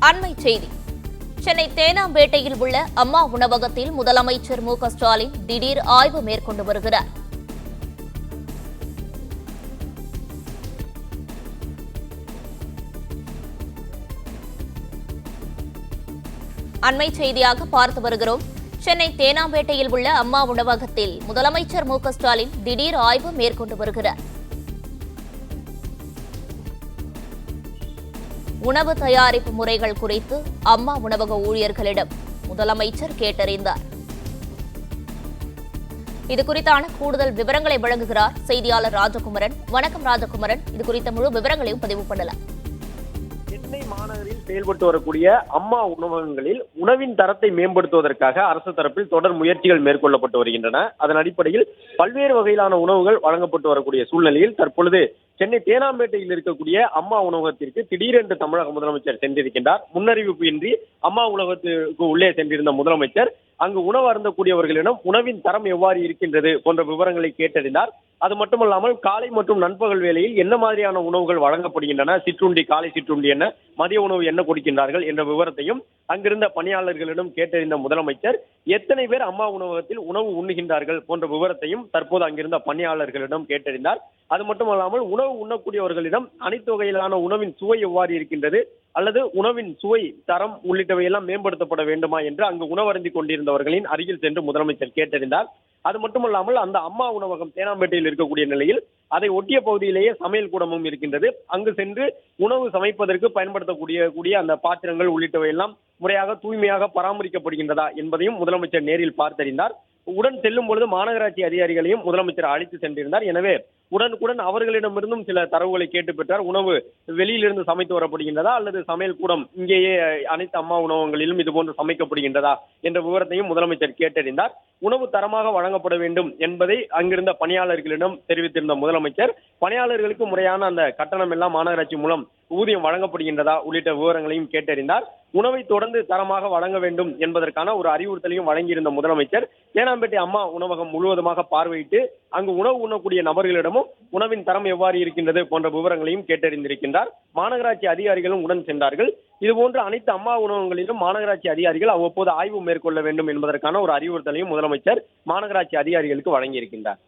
அண்மை செய்தி. சென்னை தேனாம்பேட்டையில் உள்ள அம்மா உணவகத்தில் முதலமைச்சர் மு.க.ஸ்டாலின் திடீர் ஆய்வு மேற்கொண்டு வருகிறார். அண்மை செய்தியாக பார்த்து வருகிறோம். சென்னை தேனாம்பேட்டையில் உள்ள அம்மா உணவகத்தில் முதலமைச்சர் மு.க.ஸ்டாலின் திடீர் ஆய்வு மேற்கொண்டு வருகிறார். உணவு தயாரிப்பு முறைகள் குறித்து அம்மா உணவக ஊழியர்களிடம் முதலமைச்சர் கேட்டறிந்தார். இதுகுறித்தான கூடுதல் விவரங்களை வழங்குகிறார் செய்தியாளர் ராஜகுமரன். வணக்கம் ராஜகுமரன், இது குறித்த முழு விவரங்களையும் பதிவு பண்ணலாம். சென்னை மாநகரில் செயல்பட்டு வரக்கூடிய அம்மா உணவகங்களில் உணவின் தரத்தை மேம்படுத்துவதற்காக அரசு தரப்பில் தொடர் முயற்சிகள் மேற்கொள்ளப்பட்டு வருகின்றன. அதன் அடிப்படையில் பல்வேறு வகையிலான உணவுகள் வழங்கப்பட்டு வரக்கூடிய சூழ்நிலையில் தற்பொழுது சென்னை தேனாம்பேட்டையில் இருக்கக்கூடிய அம்மா உணவகத்திற்கு திடீரென்று தமிழக முதலமைச்சர் சென்றிருக்கின்றார். முன்னறிவிப்பு இன்றி அம்மா உணவகத்திற்கு உள்ளே சென்றிருந்த முதலமைச்சர் அங்கு உணவு அருந்தக்கூடியவர்களிடம் உணவின் தரம் எவ்வாறு இருக்கின்றது போன்ற விவரங்களை கேட்டறிந்தார். அது மட்டுமல்லாமல் காலை மற்றும் நண்பகல் வேளையில் என்ன மாதிரியான உணவுகள் வழங்கப்படுகின்றன, சிற்றுண்டி, காலை சிற்றுண்டி என்ன, மதிய உணவு என்ன கொடுக்கின்றார்கள் என்ற விவரத்தையும் அங்கிருந்த பணியாளர்களிடம் கேட்டறிந்த முதலமைச்சர் எத்தனை பேர் அம்மா உணவகத்தில் உணவு உண்ணுகின்றார்கள் போன்ற விவரத்தையும் தற்போது அங்கிருந்த பணியாளர்களிடம் கேட்டறிந்தார். அது மட்டுமல்லாமல் உணவு உண்ணக்கூடியவர்களிடம் அனைத்து வகையிலான உணவின் சுவை எவ்வாறு இருக்கின்றது அல்லது உணவின் சுவை தரம் உள்ளிட்டவை எல்லாம் மேம்படுத்தப்பட வேண்டுமா என்று அங்கு உணவருந்தி கொண்டிருந்தவர்களின் அருகில் சென்று முதலமைச்சர் கேட்டறிந்தார். அது மட்டுமல்லாமல் அந்த அம்மா உணவகம் தேனாம்பேட்டையில் இருக்கக்கூடிய நிலையில் அதை ஒட்டிய பகுதியிலேயே சமையல் கூடமும் இருக்கின்றது. அங்கு சென்று உணவு சமைப்பதற்கு பயன்படுத்தக்கூடிய அந்த பாத்திரங்கள் உள்ளிட்டவை எல்லாம் முறையாக தூய்மையாக பராமரிக்கப்படுகின்றதா என்பதையும் முதலமைச்சர் நேரில் பார்த்தறிந்தார். உடன் செல்லும் பொழுது மாநகராட்சி அதிகாரிகளையும் முதலமைச்சர் அழைத்து சென்றிருந்தார். எனவே உடனுக்குடன் அவர்களிடமிருந்தும் சில தரவுகளை கேட்டு பெற்றார். உணவு வெளியிலிருந்து சமைத்து வரப்படுகின்றதா அல்லது சமையல் கூடம் இங்கேயே அனைத்து அம்மா உணவகங்களிலும் இதுபோன்று சமைக்கப்படுகின்றதா என்ற விவரத்தையும் முதலமைச்சர் கேட்டறிந்தார். உணவு தரமாக வழங்கப்பட வேண்டும் என்பதை அங்கிருந்த பணியாளர்களிடம் தெரிவித்திருந்த முதலமைச்சர் பணியாளர்களுக்கு முறையான அந்த கட்டணம் எல்லாம் மாநகராட்சி மூலம் ஊதியம் வழங்கப்படுகின்றதா உள்ளிட்ட விவரங்களையும் கேட்டறிந்தார். உணவை தொடர்ந்து தரமாக வழங்க வேண்டும் என்பதற்கான ஒரு அறிவுறுத்தலையும் வழங்கியிருந்த முதலமைச்சர் தேனாம்பேட்டை அம்மா உணவகம் முழுவதுமாக பார்வையிட்டு அங்கு உணவு உண்ணக்கூடிய நபர்களிடமும் உணவின் தரம் எவ்வாறு இருக்கின்றது போன்ற விவரங்களையும் கேட்டறிந்திருக்கின்றார். மாநகராட்சி அதிகாரிகளும் உடன் சென்றார்கள். இதுபோன்று அனைத்து அம்மா உணவகங்களிலும் மாநகராட்சி அதிகாரிகள் அவ்வப்போது ஆய்வு மேற்கொள்ள வேண்டும் என்பதற்கான ஒரு அறிவுறுத்தலையும் முதலமைச்சர் மாநகராட்சி அதிகாரிகளுக்கு வழங்கியிருக்கின்றார்.